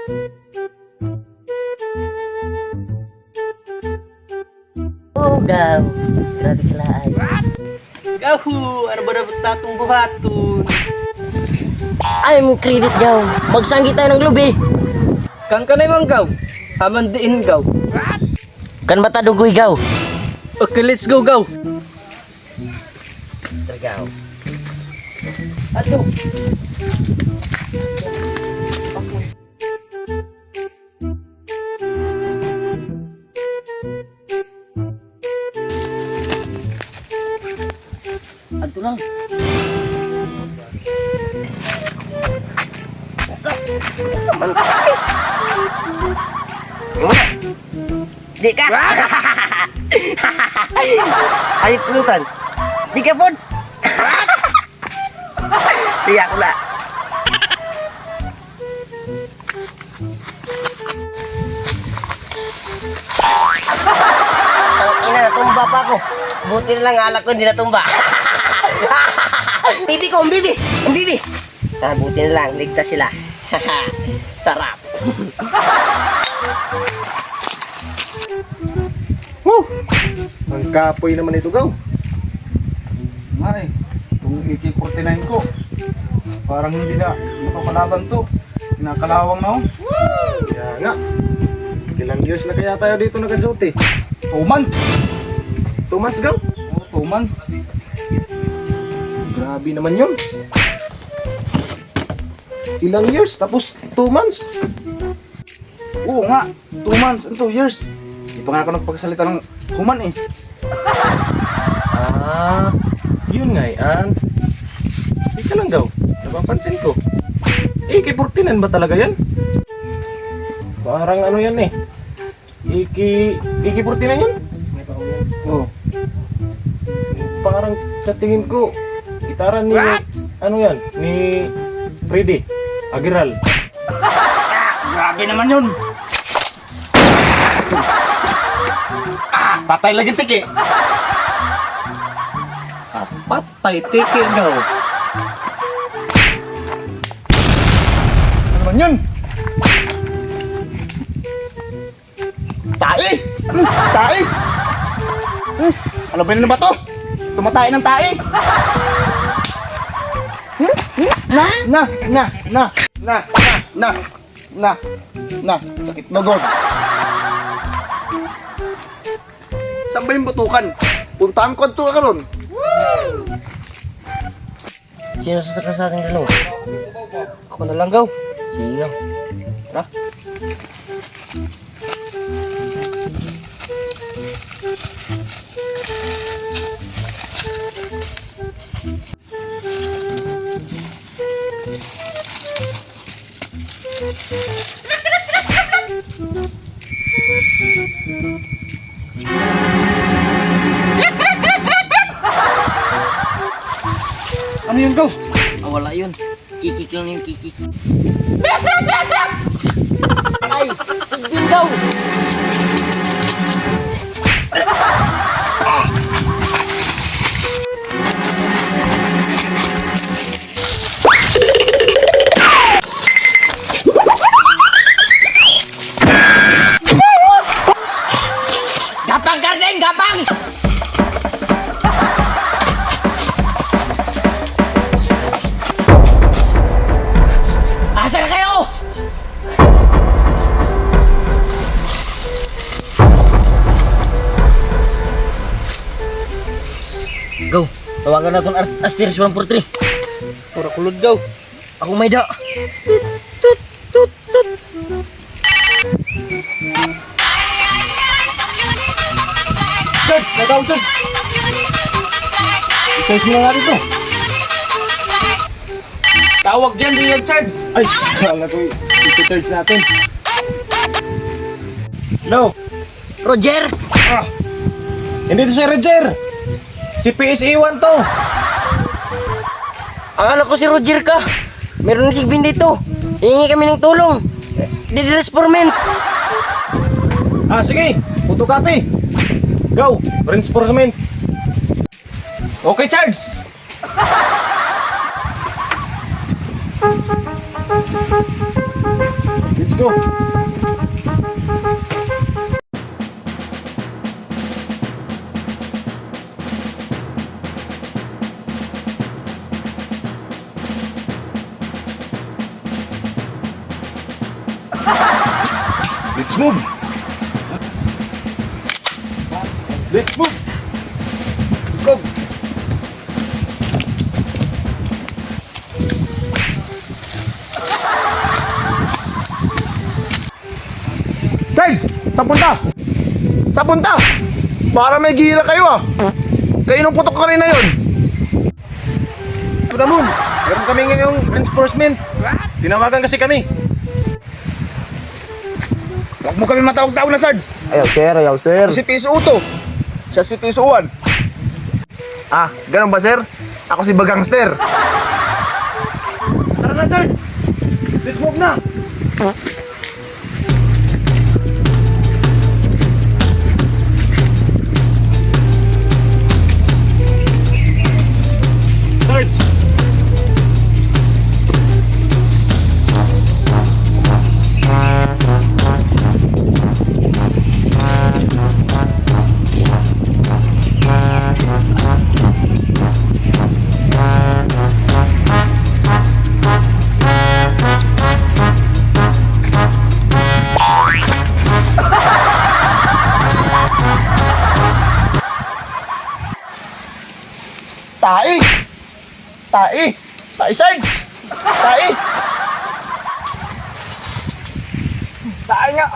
Oh, gaw. Grabe kalaay. Gahu, ano ba dapat tatong buhaton? I'm credit gaw. Magsanggi tayo ng lubi. Kang kanay mang gaw. Haman diin gaw. Kan bata dugoy gaw. Okay, let's go gaw. Tergaw. Aduh. Aduh lang. Di ka. Ay pulutan. Di ka pun. Siya ko na. Ina, natumba pa ako. Buti na lang alak ko hindi natumba. Bibi ko, bibi. Bibi. Ah, buti na lang, ligtas sila. Sarap. Woo! Ang kapoy naman ito, gaw. Ay, itong AK-49 ko. Parang hindi na napapalaban to. Kinakalawang na oh. Kaya nga. Ilang years na kaya tayo dito nag-duty? 2 months. 2 months, gaw? Oo, 2 months. Grabe naman yun. Ilang years, tapos 2 months. Oo nga, 2 months and 2 years. Di pa nga ako nagpagsalita ng human eh. Ah, yun nga yan. Ika lang daw, napapansin ko. AK-49 ba talaga yan? Parang ano yan eh. AK-49 yan? Oo. Parang sa tingin ko, gitara ni, ano yan, ni Freddy Aguiral. Grabe naman yun. Patay lagi tiki. Patay, tiki daw. Ano naman yun? Tae! Tae! Ano ba yun na ba to? Tumatay ng tae! Na, sakit na god. Saan ba yung butukan? Puntaan ko ito karon. Sino sasakay sa ating dalawa? Ako na lang gaw. Sige. Tara. Ano yun gaw? Ah, wala yun. Kikik lang yung kikik. Ay, sigbin daw. Gapang kardeng, gapang! Asa na kayo? Go. Tawagan natin Asteris 143. Pura kulod gaw. Ako may da. Charge! Nagaw, charge! I-charge mo na nga dito. Tawag yan, di yan charge. Ay, kala ko i-charge natin. No! Roger. Ah! Hindi to si Roger! Si PSA1 to! Akala ko si Roger ka. Meron na sigbin dito. Hihingi kami ng tulong. Di-reinforcement. Ah, sige! Photocopy! Go! Reinforcement! Okay, charge! Let's go. Let's move. Let's move. Let's go. Guys, saan punta? Saan punta? Para may gira kayo ah. Kayo nung putok ka rin na yun. Ito naman, meron kami ngayong reinforcement. Tinawagan kasi kami. Huwag mo kami matawag-tawag na, Sards. Ayaw sir, ayaw sir. Ako si Piso Uto. Siya si Piso Uwan. Ah, ganun ba, sir? Ako si Bagangster. Tara na, Sarge! Let's move na! Sarge! Tae! Tae! Tae, Sarge! Tae! Tae nga!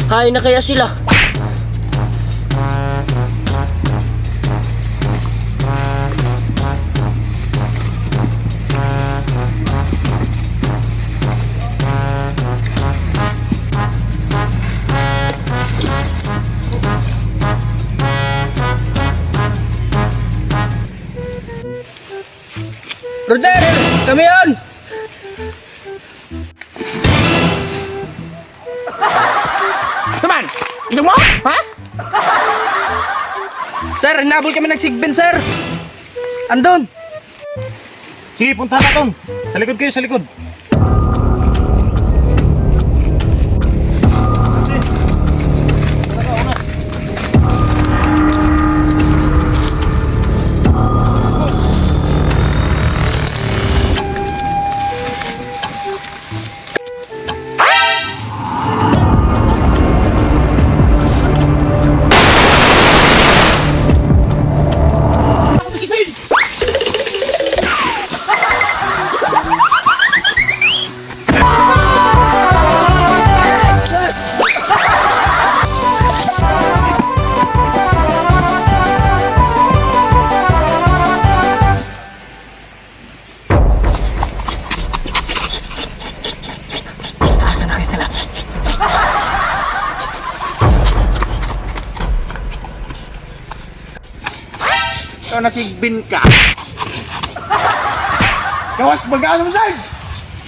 Hay na kaya sila? Roger! Kami yun! Tuman! Isang mo? Ha? Sir, hinabol kami ng sigbin, sir! Andun! Sige, punta na doon. Sa likod kayo, sa likod. Ikaw nasigbin ka. Gawas, mag-aasa mo, Sarge!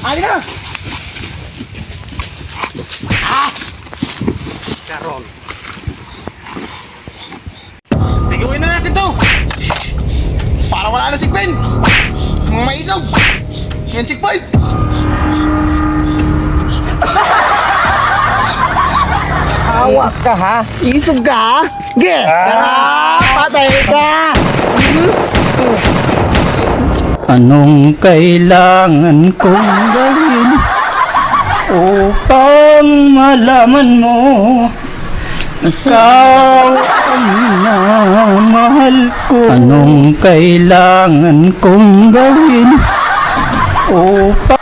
Ali na! Karon. Sige, uwi na natin to. Para wala na sigbin! Mga maisog! Yan checkpoint! Hawak ka ha? Isog ka ha? Ge! Patay ka! Anong kailangan kong gawin upang malaman mo ikaw ang minamahal ko? Anong kailangan kong gawin upang